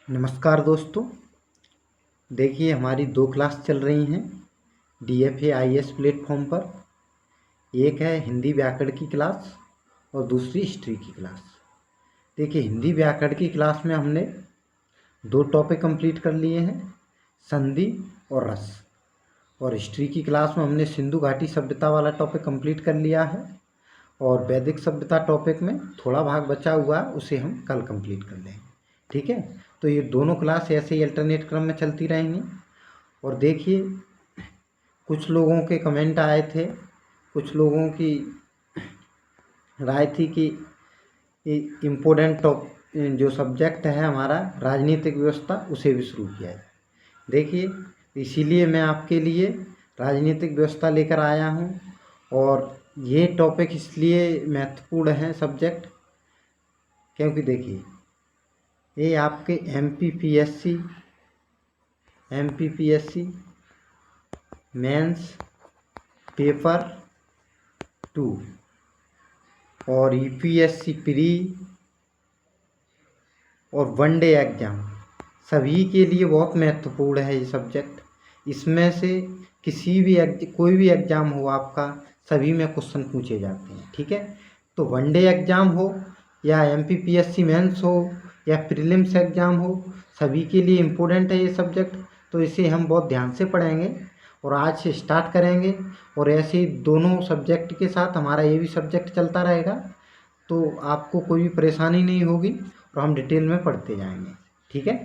नमस्कार दोस्तों। देखिए हमारी दो क्लास चल रही हैं DFA IAS प्लेटफॉर्म पर। एक है हिंदी व्याकरण की क्लास और दूसरी हिस्ट्री की क्लास। देखिए हिंदी व्याकरण की क्लास में हमने दो टॉपिक कंप्लीट कर लिए हैं, संधि और रस। और हिस्ट्री की क्लास में हमने सिंधु घाटी सभ्यता वाला टॉपिक कंप्लीट कर लिया है और वैदिक सभ्यता टॉपिक में थोड़ा भाग बचा हुआ है, उसे हम कल कंप्लीट कर लेंगे। ठीक है, तो ये दोनों क्लास ऐसे ही अल्टरनेट क्रम में चलती रहेंगी। और देखिए कुछ लोगों के कमेंट आए थे, कुछ लोगों की राय थी कि इम्पोर्टेंट जो सब्जेक्ट है हमारा राजनीतिक व्यवस्था, उसे भी शुरू किया जाए। देखिए इसीलिए मैं आपके लिए राजनीतिक व्यवस्था लेकर आया हूँ और ये टॉपिक इसलिए महत्वपूर्ण है सब्जेक्ट, क्योंकि देखिए ये आपके MPPSC मेंस पेपर 2 और UPSC प्री और वनडे एग्ज़ाम सभी के लिए बहुत महत्वपूर्ण है ये सब्जेक्ट। इसमें से कोई भी एग्ज़ाम हो आपका, सभी में क्वेश्चन पूछे जाते हैं। ठीक है, तो वनडे एग्ज़ाम हो या MPPSC मेंस हो या प्रीलिम्स एग्ज़ाम हो, सभी के लिए इम्पोर्टेंट है ये सब्जेक्ट। तो इसे हम बहुत ध्यान से पढ़ेंगे और आज से स्टार्ट करेंगे। और ऐसे दोनों सब्जेक्ट के साथ हमारा ये भी सब्जेक्ट चलता रहेगा, तो आपको कोई भी परेशानी नहीं होगी और हम डिटेल में पढ़ते जाएंगे। ठीक है,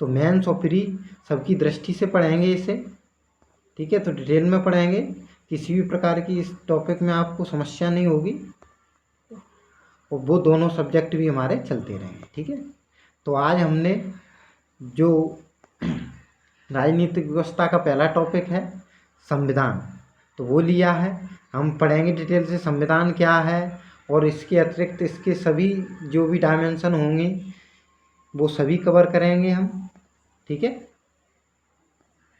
तो मेंस और प्री सबकी दृष्टि से पढ़ेंगे इसे। ठीक है, तो डिटेल में पढ़ेंगे, किसी भी प्रकार की इस टॉपिक में आपको समस्या नहीं होगी और वो दोनों सब्जेक्ट भी हमारे चलते रहेंगे। ठीक है, तो आज हमने जो राजनीतिक व्यवस्था का पहला टॉपिक है संविधान, तो वो लिया है। हम पढ़ेंगे डिटेल से संविधान क्या है और इसके अतिरिक्त इसके सभी जो भी डायमेंशन होंगे वो सभी कवर करेंगे हम। ठीक है,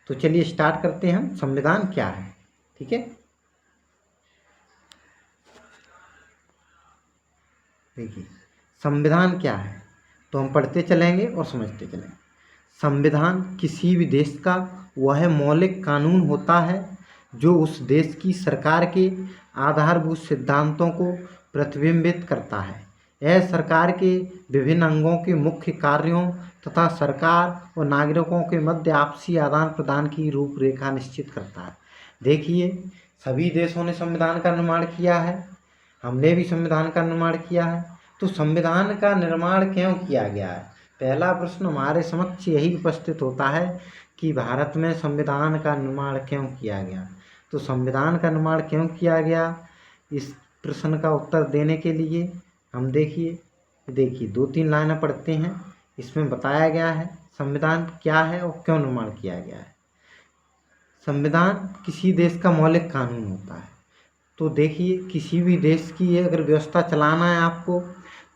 तो चलिए स्टार्ट करते हैं हम संविधान क्या है। ठीक है, देखिए संविधान क्या है तो हम पढ़ते चलेंगे और समझते चलेंगे। संविधान किसी भी देश का वह मौलिक कानून होता है जो उस देश की सरकार के आधारभूत सिद्धांतों को प्रतिबिंबित करता है। यह सरकार के विभिन्न अंगों के मुख्य कार्यों तथा सरकार और नागरिकों के मध्य आपसी आदान प्रदान की रूपरेखा निश्चित करता है। देखिए सभी देशों ने संविधान का निर्माण किया है, हमने भी संविधान का निर्माण किया है। तो संविधान का निर्माण क्यों किया गया है, पहला प्रश्न हमारे समक्ष यही उपस्थित होता है कि भारत में संविधान का निर्माण क्यों किया गया। तो संविधान का निर्माण क्यों किया गया, इस प्रश्न का उत्तर देने के लिए हम देखिए 2-3 लाइनें पढ़ते हैं। इसमें बताया गया है संविधान क्या है और क्यों निर्माण किया गया है। संविधान किसी देश का मौलिक कानून होता है। तो देखिए किसी भी देश की अगर व्यवस्था चलाना है आपको,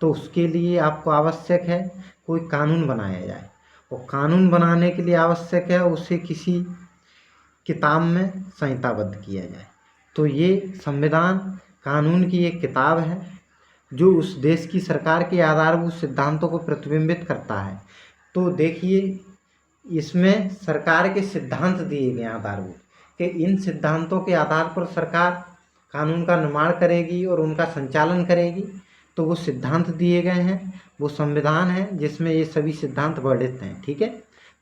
तो उसके लिए आपको आवश्यक है कोई कानून बनाया जाए और कानून बनाने के लिए आवश्यक है उसे किसी किताब में संहिताबद्ध किया जाए। तो ये संविधान कानून की एक किताब है जो उस देश की सरकार के आधारभूत सिद्धांतों को प्रतिबिंबित करता है। तो देखिए इसमें सरकार के सिद्धांत दिए गए आधारभूत कि इन सिद्धांतों के आधार पर सरकार कानून का निर्माण करेगी और उनका संचालन करेगी। तो वो सिद्धांत दिए गए हैं, वो संविधान है जिसमें ये सभी सिद्धांत वर्णित हैं। ठीक है,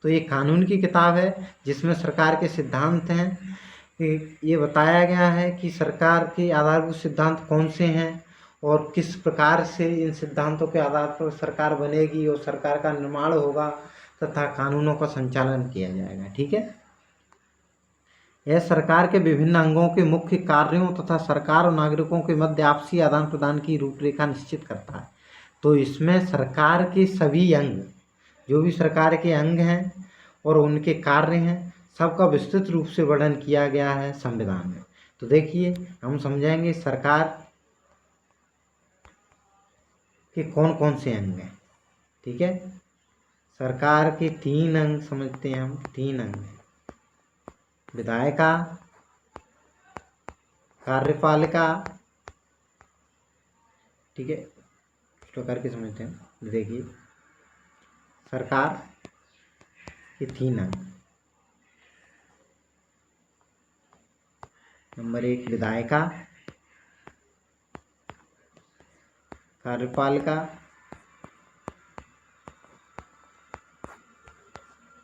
तो ये कानून की किताब है जिसमें सरकार के सिद्धांत हैं। ये बताया गया है कि सरकार के आधारभूत सिद्धांत कौन से हैं और किस प्रकार से इन सिद्धांतों के आधार पर सरकार बनेगी और सरकार का निर्माण होगा तथा कानूनों का संचालन किया जाएगा। ठीक है, यह सरकार के विभिन्न अंगों के मुख्य कार्यों तथा सरकार और नागरिकों के मध्य आपसी आदान प्रदान की रूपरेखा निश्चित करता है। तो इसमें सरकार के सभी अंग, जो भी सरकार के अंग हैं और उनके कार्य हैं, सबका विस्तृत रूप से वर्णन किया गया है संविधान में। तो देखिए हम समझेंगे सरकार के कौन कौन से अंग हैं। ठीक है, सरकार के 3 अंग समझते हैं हम, 3 अंग हैं, विधायिका, कार्यपालिका। ठीक है, इसको करके समझते हैं। देखिए सरकार के 3 अंग। नंबर 1 विधायिका, कार्यपालिका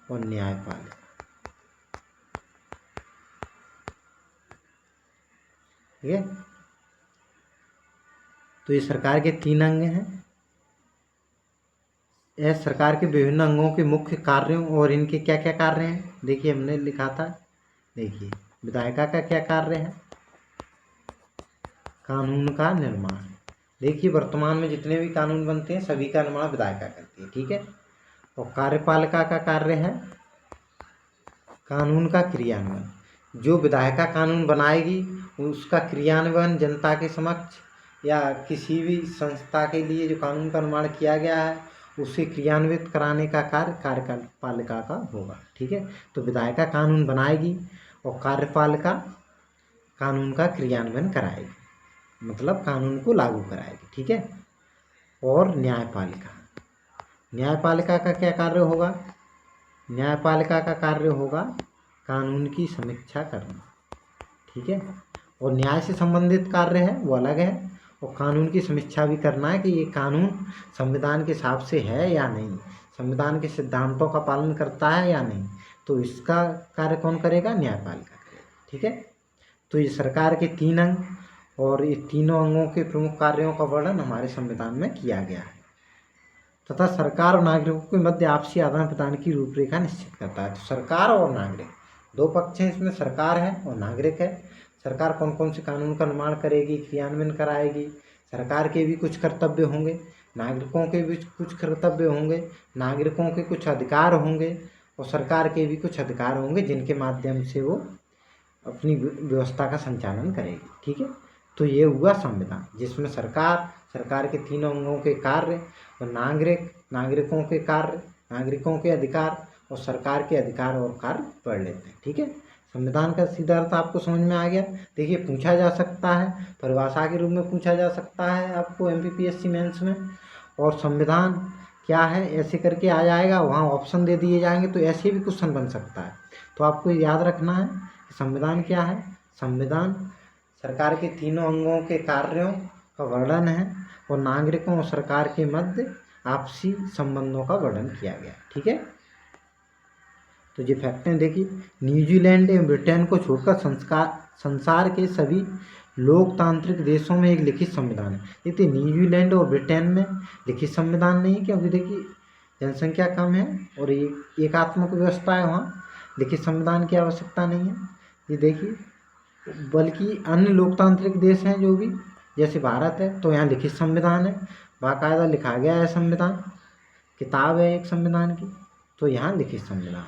और न्यायपालिका। ठीक है, तो ये सरकार के 3 अंग हैं। यह सरकार के विभिन्न अंगों के मुख्य कार्यों और इनके क्या क्या कार्य हैं, देखिए हमने लिखा था। देखिए विधायिका का क्या कार्य है, कानून का निर्माण। देखिए वर्तमान में जितने भी कानून बनते हैं सभी का निर्माण विधायिका करती है। ठीक है, और कार्यपालिका का कार्य है कानून का क्रियान्वयन। जो विधायिका कानून बनाएगी उसका क्रियान्वयन जनता के समक्ष या किसी भी संस्था के लिए जो कानून का निर्माण किया गया है उसे क्रियान्वित कराने का कार्य कार्यपालिका का होगा। ठीक है, तो विधायिका कानून बनाएगी और कार्यपालिका कानून का क्रियान्वयन कराएगी, मतलब कानून को लागू कराएगी। ठीक है, और न्यायपालिका, न्यायपालिका का क्या कार्य होगा, न्यायपालिका का कार्य होगा कानून की समीक्षा करना। ठीक है, और न्याय से संबंधित कार्य है वो अलग है, और कानून की समीक्षा भी करना है कि ये कानून संविधान के हिसाब से है या नहीं, संविधान के सिद्धांतों का पालन करता है या नहीं, तो इसका कार्य कौन करेगा, न्यायपालिका करेगा। ठीक है, तो ये सरकार के 3 अंग और ये तीनों अंगों के प्रमुख कार्यों का वर्णन हमारे संविधान में किया गया है तथा सरकार और नागरिकों के मध्य आपसी आदान प्रदान की रूपरेखा निश्चित करता है। तो सरकार और नागरिक 2 पक्ष हैं इसमें, सरकार है और नागरिक है। सरकार कौन कौन से कानून का निर्माण करेगी, क्रियान्वयन कराएगी, सरकार के भी कुछ कर्तव्य होंगे, नागरिकों के भी कुछ कर्तव्य होंगे, नागरिकों के कुछ अधिकार होंगे और सरकार के भी कुछ अधिकार होंगे जिनके माध्यम से वो अपनी व्यवस्था का संचालन करेगी। ठीक है, तो ये हुआ संविधान जिसमें सरकार के 3 अंगों के कार्य और नागरिकों के कार्य, नागरिकों के अधिकार और सरकार के अधिकार और कार्य पढ़ लेते हैं। ठीक है, संविधान का सीधा अर्थ आपको समझ में आ गया। देखिए पूछा जा सकता है, परिभाषा के रूप में पूछा जा सकता है आपको MPPSC मेंस में, और संविधान क्या है ऐसे करके आ जाएगा, वहाँ ऑप्शन दे दिए जाएंगे तो ऐसे भी क्वेश्चन बन सकता है। तो आपको याद रखना है कि संविधान क्या है, संविधान सरकार के 3 अंगों के कार्यों का वर्णन है और नागरिकों और सरकार के मध्य आपसी संबंधों का वर्णन किया गया। ठीक है, तो ये फैक्ट हैं। देखिए न्यूजीलैंड एवं ब्रिटेन को छोड़कर संसार के सभी लोकतांत्रिक देशों में एक लिखित संविधान है। देखिए न्यूजीलैंड और ब्रिटेन में लिखित संविधान नहीं है क्योंकि देखिए जनसंख्या कम है और एकात्मक व्यवस्था है, वहाँ लिखित संविधान की आवश्यकता नहीं है। ये देखिए, बल्कि अन्य लोकतांत्रिक देश हैं जो भी, जैसे भारत है तो यहाँ लिखित संविधान है, बाकायदा लिखा गया है संविधान, किताब है एक संविधान की, तो यहाँ लिखित संविधान।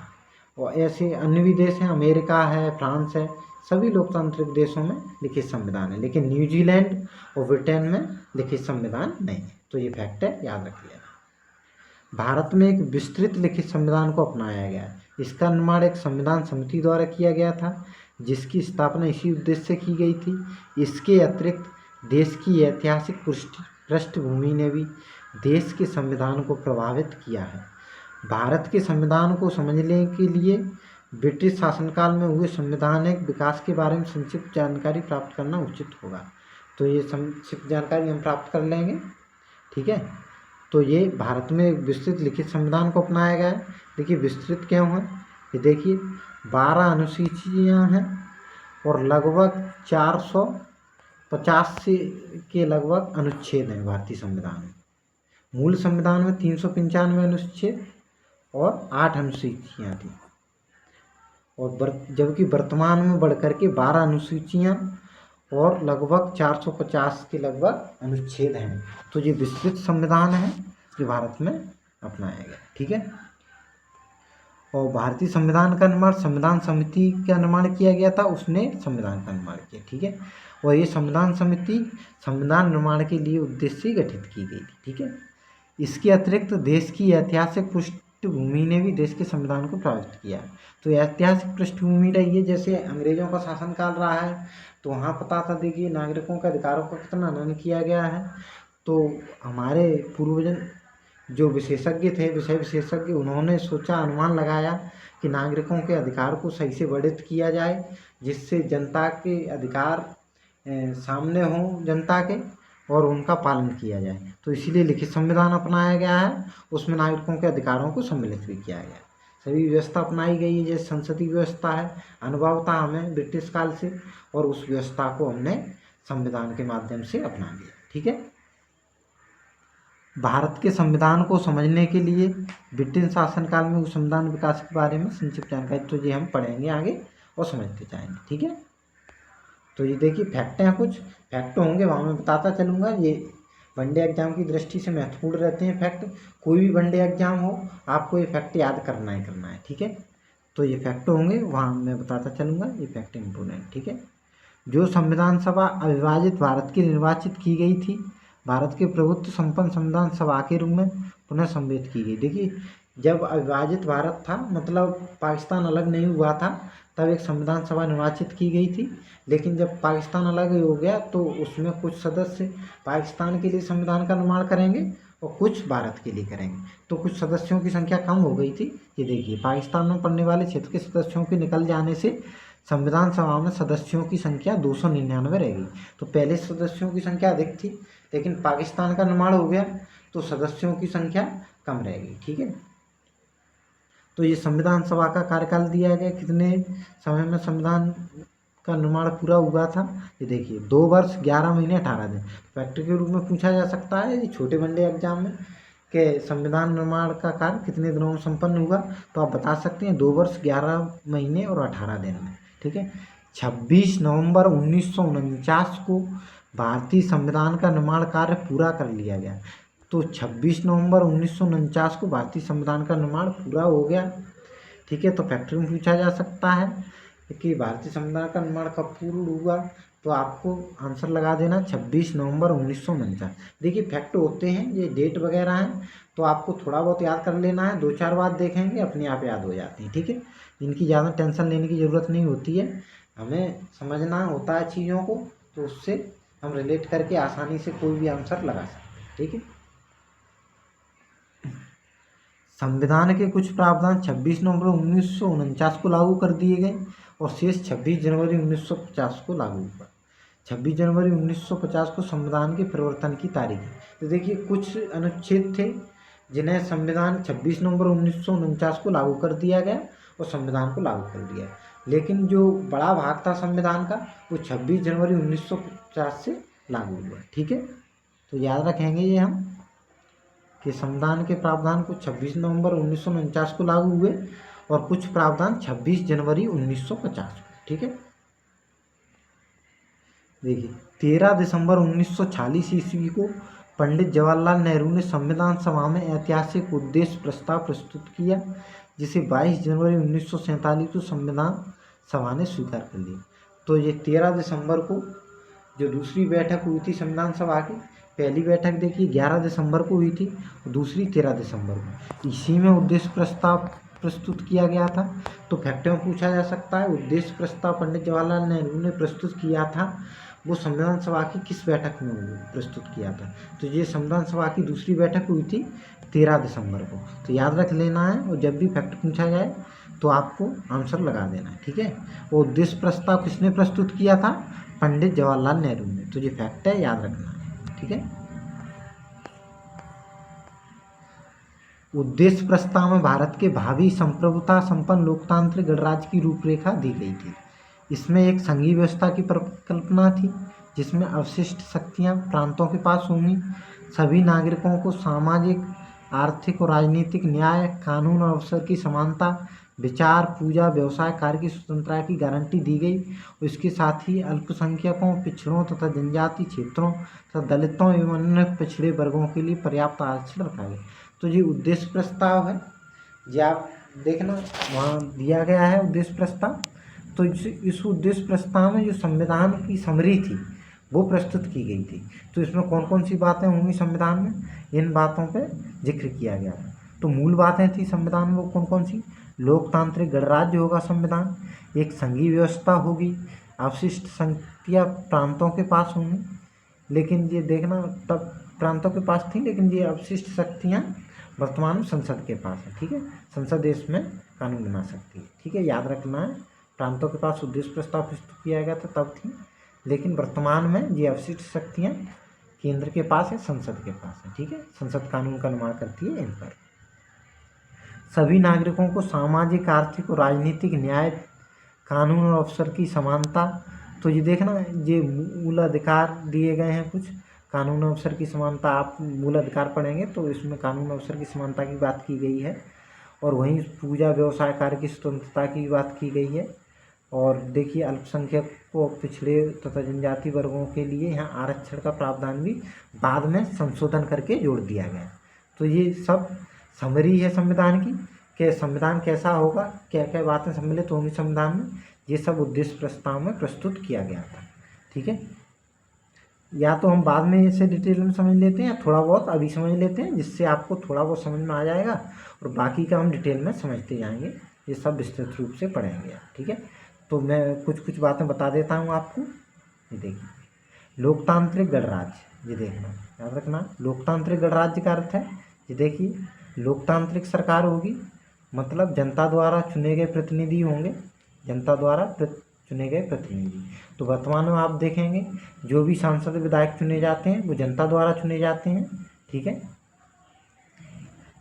और ऐसे अन्य भी देश हैं, अमेरिका है, फ्रांस है, सभी लोकतांत्रिक देशों में लिखित संविधान है, लेकिन न्यूजीलैंड और ब्रिटेन में लिखित संविधान नहीं है। तो ये फैक्ट है, याद रख लेना। भारत में एक विस्तृत लिखित संविधान को अपनाया गया है। इसका निर्माण एक संविधान समिति द्वारा किया गया था जिसकी स्थापना इसी उद्देश्य से की गई थी। इसके अतिरिक्त देश की ऐतिहासिक पृष्ठभूमि ने भी देश के संविधान को प्रभावित किया है। भारत के संविधान को समझने के लिए ब्रिटिश शासनकाल में हुए संवैधानिक विकास के बारे में संक्षिप्त जानकारी प्राप्त करना उचित होगा। तो ये संक्षिप्त जानकारी हम प्राप्त कर लेंगे। ठीक है, तो ये भारत में विस्तृत लिखित संविधान को अपनाया गया है। देखिए विस्तृत क्यों है, ये देखिए 12 अनुसूचियाँ हैं और लगभग 450 के लगभग अनुच्छेद हैं भारतीय संविधान में। मूल संविधान में 395 अनुच्छेद और 8 अनुसूचियाँ थी, और जबकि वर्तमान में बढ़कर के 12 अनुसूचियाँ और लगभग 450 के लगभग अनुच्छेद हैं। तो ये विस्तृत संविधान है जो भारत में अपनाया गया। ठीक है, और भारतीय संविधान का निर्माण संविधान समिति का निर्माण किया गया था, उसने संविधान का निर्माण किया। ठीक है, और ये संविधान समिति संविधान निर्माण के लिए उद्देश्य से गठित की गई थी। ठीक है, इसके अतिरिक्त देश की ऐतिहासिक पृष्ठभूमि ने भी देश के संविधान को प्रभावित किया। तो ऐतिहासिक पृष्ठभूमि रही है, जैसे अंग्रेजों का शासनकाल रहा है तो वहाँ पता था देखिए नागरिकों के अधिकारों का कितना हनन किया गया है। तो हमारे पूर्वजन जो विशेषज्ञ थे, विषय विशेषज्ञ, उन्होंने सोचा, अनुमान लगाया कि नागरिकों के अधिकार को सही से वर्णित किया जाए, जिससे जनता के अधिकार सामने हों जनता के, और उनका पालन किया जाए। तो इसीलिए लिखित संविधान अपनाया गया है, उसमें नागरिकों के अधिकारों को सम्मिलित भी किया गया है। सभी व्यवस्था अपनाई गई है, जैसे संसदीय व्यवस्था है, अनुभव था हमें ब्रिटिश काल से, और उस व्यवस्था को हमने संविधान के माध्यम से अपना लिया। ठीक है। भारत के संविधान को समझने के लिए ब्रिटिश शासनकाल में उस संविधान विकास के बारे में संक्षिप्त जानकारी, तो ये हम पढ़ेंगे आगे और समझते जाएंगे। ठीक है। तो ये देखिए फैक्ट हैं, कुछ फैक्ट होंगे वहाँ मैं बताता चलूँगा। ये वनडे एग्जाम की दृष्टि से महत्वपूर्ण रहते हैं फैक्ट। कोई भी वनडे एग्जाम हो, आपको ये फैक्ट याद करना है। ठीक है। तो ये फैक्ट होंगे, वहाँ मैं बताता चलूँगा, ये फैक्ट इम्पोर्टेंट। ठीक है। जो संविधान सभा अविभाजित भारत की निर्वाचित की गई थी, भारत के प्रभुत्व संपन्न संविधान सभा के रूप में पुनः सम्मिलित की गई। देखिए जब अविभाजित भारत था, मतलब पाकिस्तान अलग नहीं हुआ था, तब एक संविधान सभा निर्वाचित की गई थी। लेकिन जब पाकिस्तान अलग हो गया तो उसमें कुछ सदस्य पाकिस्तान के लिए संविधान का निर्माण करेंगे और कुछ भारत के लिए करेंगे। तो कुछ सदस्यों की संख्या कम हो गई थी। ये देखिए पाकिस्तान में पड़ने वाले क्षेत्र के सदस्यों के निकल जाने से संविधान सभा में सदस्यों की संख्या 299 रह गई। तो पहले सदस्यों की संख्या अधिक थी, लेकिन पाकिस्तान का निर्माण हो गया तो सदस्यों की संख्या कम रह गई। ठीक है। तो ये संविधान सभा का कार्यकाल दिया गया, कितने समय में संविधान का निर्माण पूरा हुआ था। ये देखिए 2 वर्ष 11 महीने 18 दिन। फैक्ट के रूप में पूछा जा सकता है ये छोटे वनडे एग्जाम में कि संविधान निर्माण का कार्य कितने दिनों में संपन्न हुआ, तो आप बता सकते हैं 2 वर्ष 11 महीने और 18 दिन में। ठीक है। 26 नवंबर 1949 को भारतीय संविधान का निर्माण कार्य पूरा कर लिया गया। तो 26 नवंबर 1949 को भारतीय संविधान का निर्माण पूरा हो गया। ठीक है। तो फैक्ट में पूछा जा सकता है कि भारतीय संविधान का निर्माण कब पूर्ण हुआ, तो आपको आंसर लगा देना 26 नवंबर 1949। देखिए फैक्ट होते हैं, ये डेट वगैरह हैं, तो आपको थोड़ा बहुत याद कर लेना है, 2-4 बार देखेंगे अपने आप याद हो जाती हैं। ठीक है। इनकी ज़्यादा टेंशन लेने की ज़रूरत नहीं होती है, हमें समझना होता है चीज़ों को, तो उससे हम रिलेट करके आसानी से कोई भी आंसर लगा सकते हैं। ठीक है। संविधान के कुछ प्रावधान 26 नवंबर 1949 को लागू कर दिए गए और शेष 26 जनवरी 1950 को लागू हुआ। 26 जनवरी 1950 को संविधान के परिवर्तन की तारीख है। तो देखिए कुछ अनुच्छेद थे जिन्हें संविधान 26 नवंबर 1949 को लागू कर दिया गया और संविधान को लागू कर दिया, लेकिन जो बड़ा भाग था संविधान का वो 26 जनवरी 1950 से लागू हुआ। ठीक है। तो याद रखेंगे ये हम कि संविधान के प्रावधान को 26 नवंबर 1949 को लागू हुए और कुछ प्रावधान 26 जनवरी 1950 को। ठीक है। देखिए 13 दिसंबर 1946 ईस्वी को पंडित जवाहरलाल नेहरू ने संविधान सभा में ऐतिहासिक उद्देश्य प्रस्ताव प्रस्तुत किया, जिसे 22 जनवरी 1947 को संविधान सभा ने स्वीकार कर लिया। तो ये 13 दिसंबर को जो दूसरी बैठक हुई थी संविधान सभा की, पहली बैठक देखिए 11 दिसंबर को हुई थी, दूसरी 13 दिसंबर को। इसी में उद्देश्य प्रस्ताव प्रस्तुत किया गया था। तो फैक्ट में पूछा जा सकता है उद्देश्य प्रस्ताव पंडित जवाहरलाल नेहरू ने प्रस्तुत किया था, वो संविधान सभा की किस बैठक में प्रस्तुत किया था। तो ये संविधान सभा की दूसरी बैठक हुई थी 13 दिसंबर को। तो याद रख लेना है, और जब भी फैक्ट पूछा जाए तो आपको आंसर लगा देना है। ठीक है। वो उद्देश्य प्रस्ताव किसने प्रस्तुत किया था, पंडित जवाहरलाल नेहरू ने। तो ये फैक्ट है, याद रखना है। ठीक है। उद्देश्य प्रस्ताव में भारत के भावी संप्रभुता संपन्न लोकतांत्रिक गणराज्य की रूपरेखा दी गई थी। इसमें एक संघीय व्यवस्था की परिकल्पना थी, जिसमें अवशिष्ट शक्तियां प्रांतों के पास होंगी। सभी नागरिकों को सामाजिक, आर्थिक और राजनीतिक न्याय, कानून और अवसर की समानता, विचार, पूजा, व्यवसाय, कार्य की स्वतंत्रता की गारंटी दी गई। और इसके साथ ही अल्पसंख्यकों, पिछड़ों तथा जनजातीय क्षेत्रों तथा दलितों एवं अन्य पिछड़े वर्गों के लिए पर्याप्त आरक्षण रखा गया। तो ये उद्देश्य प्रस्ताव है, ये आप देखना वहाँ दिया गया है उद्देश्य प्रस्ताव। तो इस उद्देश्य प्रस्ताव में जो संविधान की समरी थी वो प्रस्तुत की गई थी। तो इसमें कौन कौन सी बातें होंगी संविधान में, इन बातों पे जिक्र किया गया था। तो मूल बातें थी संविधान में वो कौन कौन सी, लोकतांत्रिक गणराज्य होगा संविधान, एक संघीय व्यवस्था होगी, अवशिष्ट शक्तियाँ प्रांतों के पास होंगी, लेकिन ये देखना तब प्रांतों के पास थी, लेकिन ये अवशिष्ट शक्तियाँ वर्तमान में संसद के पास है। ठीक है, संसद देश में कानून बना सकती है। ठीक है, याद रखना है, प्रांतों के पास उद्देश्य प्रस्ताव प्रस्तुत किया गया था तब थी, लेकिन वर्तमान में ये अवशिष्ट शक्तियाँ केंद्र के पास है, संसद के पास है। ठीक है, संसद कानून का निर्माण करती है इन पर। सभी नागरिकों को सामाजिक, आर्थिक और राजनीतिक न्याय, कानून और अवसर की समानता। तो ये देखना, ये मूल अधिकार दिए गए हैं कुछ, कानून और अवसर की समानता। आप मूल अधिकार पढ़ेंगे तो इसमें कानून और अवसर की समानता की बात की गई है, और वहीं पूजा व्यवसाय कार्य की स्वतंत्रता की बात की गई है। और देखिए, अल्पसंख्यकों, पिछड़े तथा जनजाति वर्गों के लिए यहाँ आरक्षण का प्रावधान भी बाद में संशोधन करके जोड़ दिया गया। तो ये सब समरी है संविधान की, कि संविधान कैसा होगा, क्या क्या बातें सम्मिलित होंगी संविधान में, ये सब उद्देश्य प्रस्ताव में प्रस्तुत किया गया था। ठीक है, या तो हम बाद में इसे डिटेल में समझ लेते हैं, या थोड़ा बहुत अभी समझ लेते हैं, जिससे आपको थोड़ा बहुत समझ में आ जाएगा, और बाकी का हम डिटेल में समझते जाएंगे। ये सब विस्तृत रूप से पढ़ेंगे। ठीक है, तो मैं कुछ कुछ बातें बता देता हूँ आपको। ये देखिए, लोकतांत्रिक गणराज्य, ये देखना, याद रखना, लोकतांत्रिक गणराज्य का अर्थ है, ये देखिए, लोकतांत्रिक सरकार होगी, मतलब जनता द्वारा चुने गए प्रतिनिधि होंगे, जनता द्वारा चुने गए प्रतिनिधि। तो वर्तमान में आप देखेंगे जो भी सांसद विधायक चुने जाते हैं वो जनता द्वारा चुने जाते हैं। ठीक है,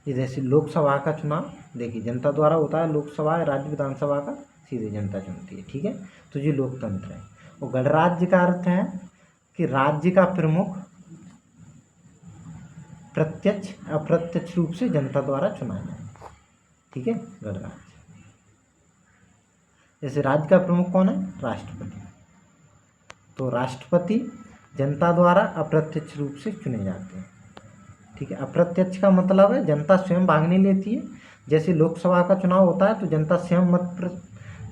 ये जैसे लोकसभा का चुनाव देखिए जनता द्वारा होता है, लोकसभा राज्य विधानसभा का सीधे जनता चुनती है। ठीक है, तो ये लोकतंत्र है। और गणराज्य का अर्थ है कि राज्य का प्रमुख प्रत्यक्ष अप्रत्यक्ष रूप से जनता द्वारा चुना जाए। ठीक है, गणराज्य। जैसे राज्य का प्रमुख कौन है, राष्ट्रपति। तो राष्ट्रपति जनता द्वारा अप्रत्यक्ष रूप से चुने जाते हैं। ठीक है, अप्रत्यक्ष का मतलब है जनता स्वयं भाग नहीं लेती है। जैसे लोकसभा का चुनाव होता है तो जनता स्वयं मत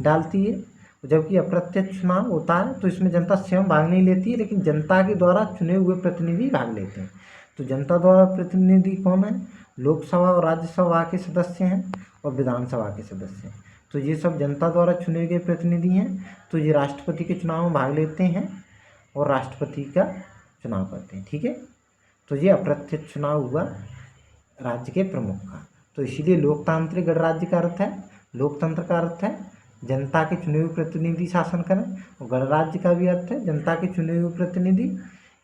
डालती है, जबकि अप्रत्यक्ष चुनाव होता है तो इसमें जनता स्वयं भाग नहीं लेती है, लेकिन जनता के द्वारा चुने हुए प्रतिनिधि भाग लेते हैं। तो जनता द्वारा प्रतिनिधि कौन है, लोकसभा और राज्यसभा के सदस्य हैं और विधानसभा के सदस्य हैं। तो ये सब जनता द्वारा चुने गए प्रतिनिधि हैं। तो ये राष्ट्रपति के चुनाव में भाग लेते हैं और राष्ट्रपति का चुनाव करते हैं। ठीक है, तो ये अप्रत्यक्ष चुनाव हुआ राज्य के प्रमुख का। तो इसीलिए लोकतांत्रिक गणराज्य का अर्थ है, लोकतंत्र का अर्थ है जनता के चुने हुए प्रतिनिधि शासन करें, और गणराज्य का भी अर्थ है जनता के चुने हुए प्रतिनिधि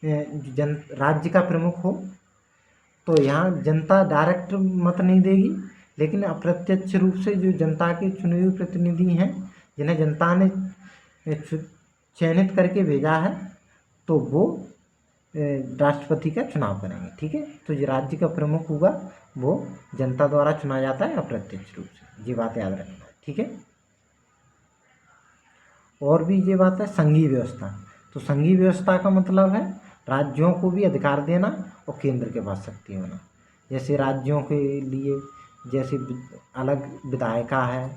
राज्य का प्रमुख हो। तो यहाँ जनता डायरेक्ट मत नहीं देगी, लेकिन अप्रत्यक्ष रूप से जो जनता के चुने हुए प्रतिनिधि हैं, जिन्हें जनता ने चयनित करके भेजा है, तो वो राष्ट्रपति का चुनाव करेंगे। ठीक है, तो ये राज्य का प्रमुख होगा, वो जनता द्वारा चुना जाता है अप्रत्यक्ष रूप से। ये बात याद रखना है। ठीक है, और भी ये बात है संघीय व्यवस्था। तो संघीय व्यवस्था का मतलब है राज्यों को भी अधिकार देना और केंद्र के पास शक्ति होना। जैसे राज्यों के लिए जैसे अलग विधायिका है,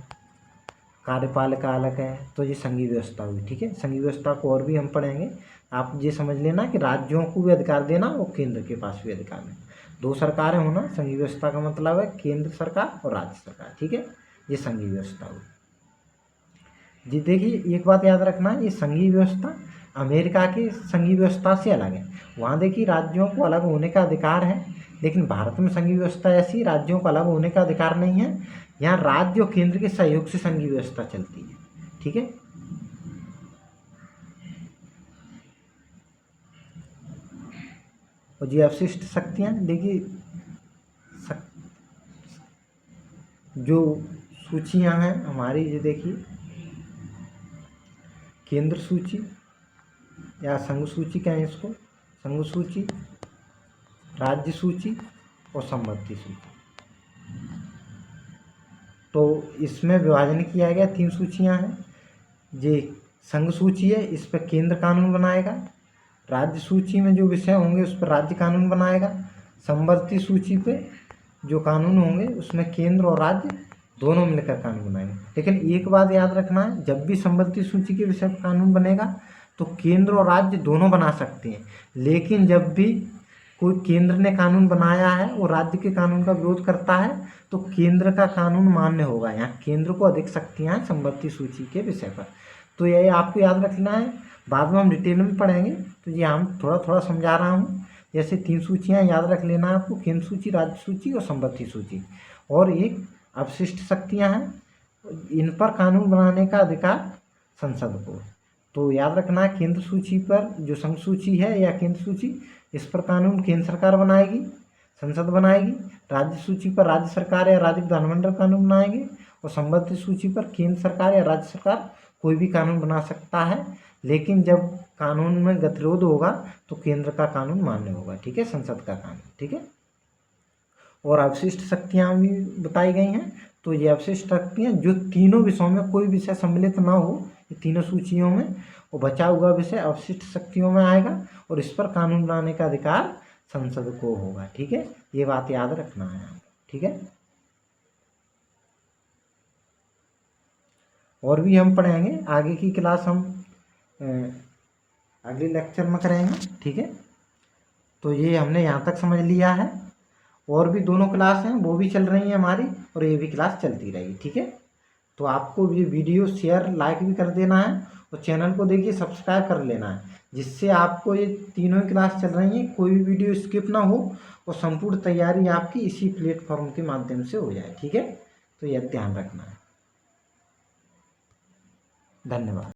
कार्यपालिका अलग है, तो ये संघीय व्यवस्था हुई। ठीक है, संघीय व्यवस्था को और भी हम पढ़ेंगे। आप ये समझ लेना कि राज्यों को भी अधिकार देना और केंद्र के पास भी अधिकार देना, दो सरकारें होना। संघीय व्यवस्था का मतलब है केंद्र सरकार और राज्य सरकार। ठीक है, ये संघीय व्यवस्था हुई। जी देखिए, एक बात याद रखना, ये संघीय व्यवस्था अमेरिका की संघीय व्यवस्था से अलग है। वहाँ देखिए राज्यों को अलग होने का अधिकार है, लेकिन भारत में संघीय व्यवस्था ऐसी राज्यों को अलग होने का अधिकार नहीं है। यहाँ राज्य और केंद्र के सहयोग से संघीय व्यवस्था चलती है। ठीक है, और ये अवशिष्ट शक्तियाँ देखिए, जो सूचियाँ हैं हमारी, ये देखिए, केंद्र सूची या संघ सूची कहें इसको, संघ सूची, राज्य सूची और संबंधी सूची। तो इसमें विभाजन किया गया, 3 सूचियां हैं। ये संघ सूची है, इस पर केंद्र कानून बनाएगा। राज्य सूची में जो विषय होंगे उस पर राज्य कानून बनाएगा। संबंधी सूची पे जो कानून होंगे उसमें केंद्र और राज्य दोनों मिलकर कानून बनाएंगे। लेकिन एक बात याद रखना है, जब भी संबंधी सूची के विषय पर कानून बनेगा तो केंद्र और राज्य दोनों बना सकते हैं, लेकिन जब भी कोई केंद्र ने कानून बनाया है और राज्य के कानून का विरोध करता है तो केंद्र का कानून मान्य होगा। यहाँ केंद्र को अधिक शक्तियाँ हैं संबंधी सूची के विषय पर। तो ये आपको याद रखना है, बाद में हम डिटेल में पढ़ेंगे, तो ये हम थोड़ा थोड़ा समझा रहा हूँ। जैसे 3 सूचियाँ याद रख लेना आपको, केंद्र सूची, राज्य सूची और संबंधी सूची, और एक अवशिष्ट शक्तियाँ हैं, इन पर कानून बनाने का अधिकार संसद को। तो याद रखना है, केंद्र सूची पर जो संघ सूची है या केंद्र सूची, इस पर कानून केंद्र सरकार बनाएगी, संसद बनाएगी। राज्य सूची पर राज्य सरकार या राज्य विधानमंडल कानून बनाएंगे, और संबद्ध सूची पर केंद्र सरकार या राज्य सरकार कोई भी कानून बना सकता है, लेकिन जब कानून में गतिरोध होगा तो केंद्र का कानून मान्य होगा, ठीक है, संसद का कानून, ठीक है। और अवशिष्ट शक्तियाँ भी बताई गई हैं। तो ये अवशिष्ट शक्तियाँ जो तीनों विषयों में कोई विषय सम्मिलित ना हो, ये तीनों सूचियों में, वो बचा हुआ विषय अवशिष्ट शक्तियों में आएगा, और इस पर कानून बनाने का अधिकार संसद को होगा, ठीक है। ये बात याद रखना है आपको, ठीक है। और भी हम पढ़ेंगे, आगे की क्लास हम अगले लेक्चर में करेंगे, ठीक है। तो ये हमने यहाँ तक समझ लिया है, और भी दोनों क्लास हैं वो भी चल रही हैं हमारी, और ये भी क्लास चलती रहेगी, ठीक है। तो आपको ये वीडियो शेयर लाइक भी कर देना है, और चैनल को देखिए सब्सक्राइब कर लेना है, जिससे आपको ये तीनों ही क्लास चल रही हैं, कोई भी वीडियो स्किप ना हो, और संपूर्ण तैयारी आपकी इसी प्लेटफॉर्म के माध्यम से हो जाए, ठीक है। तो यह ध्यान रखना है। धन्यवाद।